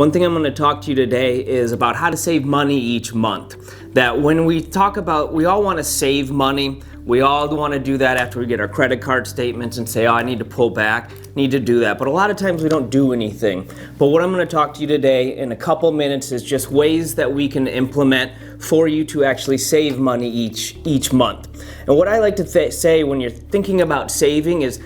One thing I'm going to talk to you today is about how to save money each month. That when we talk about, we all want to save money. We all want to do that after we get our credit card statements and say, oh, I need to pull back, need to do that. But a lot of times we don't do anything. But what I'm going to talk to you today in a couple minutes is just ways that we can implement for you to actually save money each month. And what I like to say when you're thinking about saving is,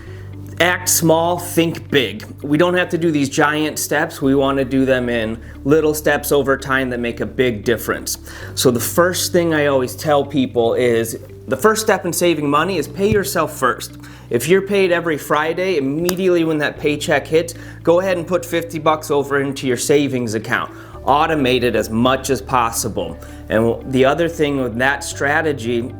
act small, think big. We don't have to do these giant steps. We want to do them in little steps over time that make a big difference. So the first thing I always tell people is the first step in saving money is pay yourself first. If you're paid every Friday, immediately when that paycheck hits, go ahead and put $50 over into your savings account. Automate it as much as possible. And the other thing with that strategy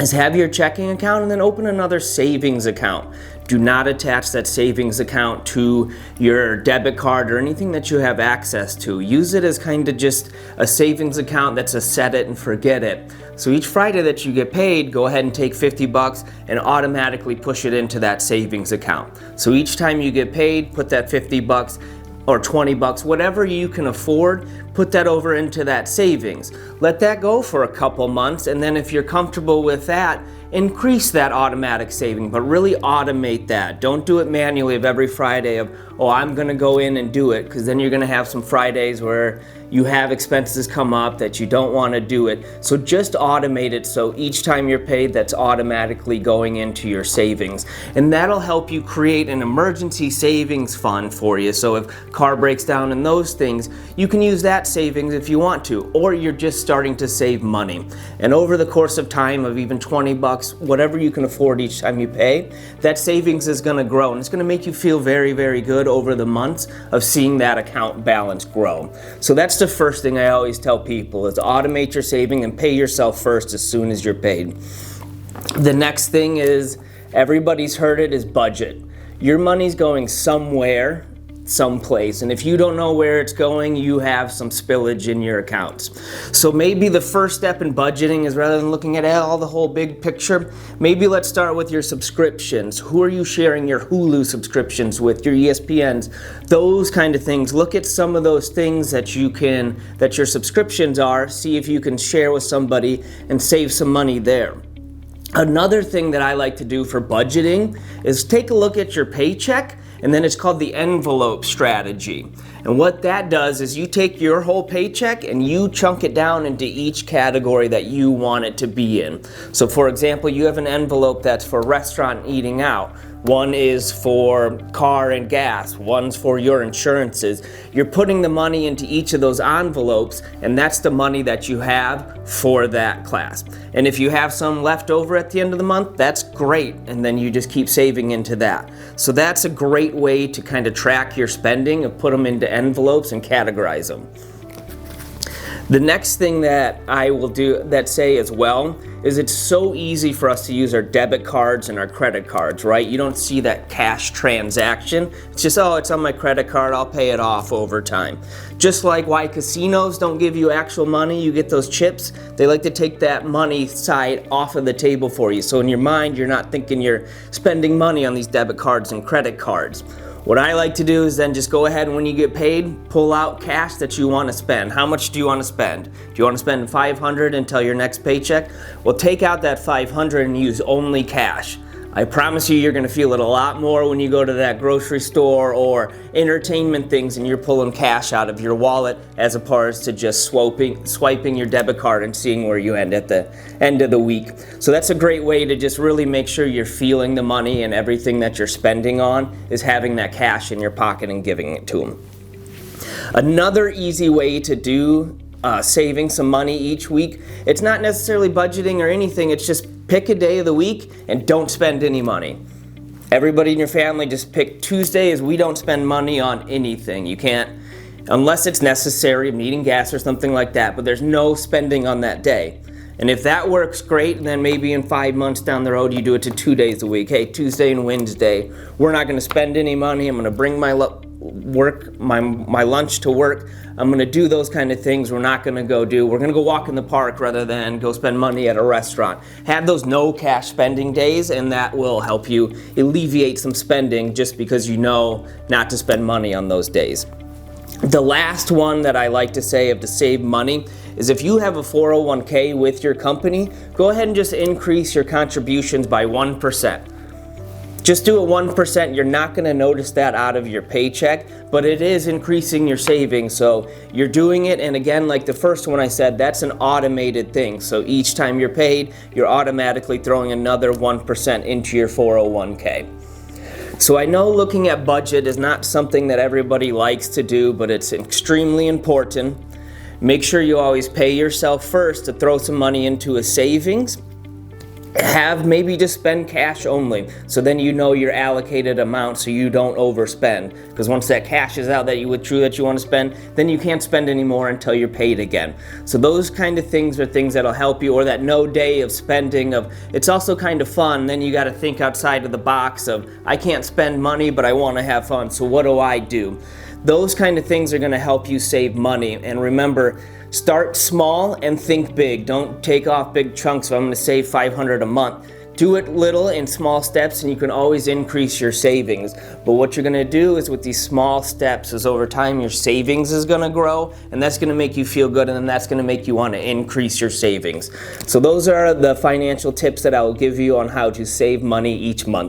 is have your checking account and then open another savings account. Do not attach that savings account to your debit card or anything that you have access to. Use it as kind of just a savings account that's a set it and forget it. So each Friday that you get paid, go ahead and take $50 and automatically push it into that savings account. So each time you get paid, put that $50 or $20, whatever you can afford, put that over into that savings. Let that go for a couple months, and then if you're comfortable with that, increase that automatic saving, but really automate that. Don't do it manually of every Friday of, oh, I'm gonna go in and do it, because then you're gonna have some Fridays where you have expenses come up that you don't wanna do it. So just automate it so each time you're paid, that's automatically going into your savings. And that'll help you create an emergency savings fund for you. So if car breaks down and those things, you can use that savings if you want to, or you're just starting to save money. And over the course of time of even $20, whatever you can afford each time you pay, that savings is gonna grow, and it's gonna make you feel very, very good over the months of seeing that account balance grow. So that's the first thing I always tell people is automate your saving and pay yourself first as soon as you're paid. The next thing is, everybody's heard it, is budget. Your money's going somewhere, someplace, and if you don't know where it's going, you have some spillage in your accounts. So maybe the first step in budgeting is, rather than looking at all the whole big picture, maybe let's start with your subscriptions. Who are you sharing your Hulu subscriptions with, your ESPNs, those kind of things? Look at some of those things that your subscriptions are, see if you can share with somebody and save some money there. Another thing that I like to do for budgeting is take a look at your paycheck, and then it's called the envelope strategy. And what that does is you take your whole paycheck and you chunk it down into each category that you want it to be in. So for example, you have an envelope that's for restaurant and eating out. One is for car and gas, one's for your insurances. You're putting the money into each of those envelopes, and that's the money that you have for that class. And if you have some left over at the end of the month, that's great, and then you just keep saving into that. So that's a great way to kind of track your spending and put them into envelopes and categorize them. The next thing that I will say as well is it's so easy for us to use our debit cards and our credit cards, right? You don't see that cash transaction. It's just, oh, it's on my credit card, I'll pay it off over time. Just like why casinos don't give you actual money, you get those chips, they like to take that money side off of the table for you. So in your mind, you're not thinking you're spending money on these debit cards and credit cards. What I like to do is then just go ahead and when you get paid, pull out cash that you want to spend. How much do you want to spend? Do you want to spend $500 until your next paycheck? Well, take out that $500 and use only cash. I promise you, you're going to feel it a lot more when you go to that grocery store or entertainment things and you're pulling cash out of your wallet as opposed to just swiping your debit card and seeing where you end at the end of the week. So that's a great way to just really make sure you're feeling the money and everything that you're spending on is having that cash in your pocket and giving it to them. Another easy way to do saving some money each week, it's not necessarily budgeting or anything, it's just pick a day of the week and don't spend any money. Everybody in your family just pick Tuesdays. We don't spend money on anything. You can't, unless it's necessary, needing gas or something like that, but there's no spending on that day. And if that works, great, and then maybe in 5 months down the road you do it to 2 days a week. Hey, Tuesday and Wednesday, we're not going to spend any money. I'm going to bring my lunch to work. I'm going to do those kind of things we're going to go walk in the park rather than go spend money at a restaurant. Have those no cash spending days, and that will help you alleviate some spending just because you know not to spend money on those days. The last one that I like to say of to save money is if you have a 401k with your company, go ahead and just increase your contributions by 1%. Just do it 1%. You're not going to notice that out of your paycheck, but it is increasing your savings. So you're doing it. And again, like the first one I said, that's an automated thing. So each time you're paid, you're automatically throwing another 1% into your 401k. So I know looking at budget is not something that everybody likes to do, but it's extremely important. Make sure you always pay yourself first to throw some money into a savings. Have maybe just spend cash only, so then you know your allocated amount so you don't overspend, because once that cash is out that you withdrew that you want to spend, then you can't spend anymore until you're paid again. So those kind of things are things that'll help you, or that no day of spending of, it's also kind of fun. Then you got to think outside of the box of, I can't spend money but I want to have fun, so what do I do? Those kind of things are going to help you save money. And remember, start small and think big. Don't take off big chunks. So I'm going to save $500 a month. Do it little in small steps, and you can always increase your savings. But what you're going to do is with these small steps is over time your savings is going to grow, and that's going to make you feel good, and then that's going to make you want to increase your savings. So those are the financial tips that I will give you on how to save money each month.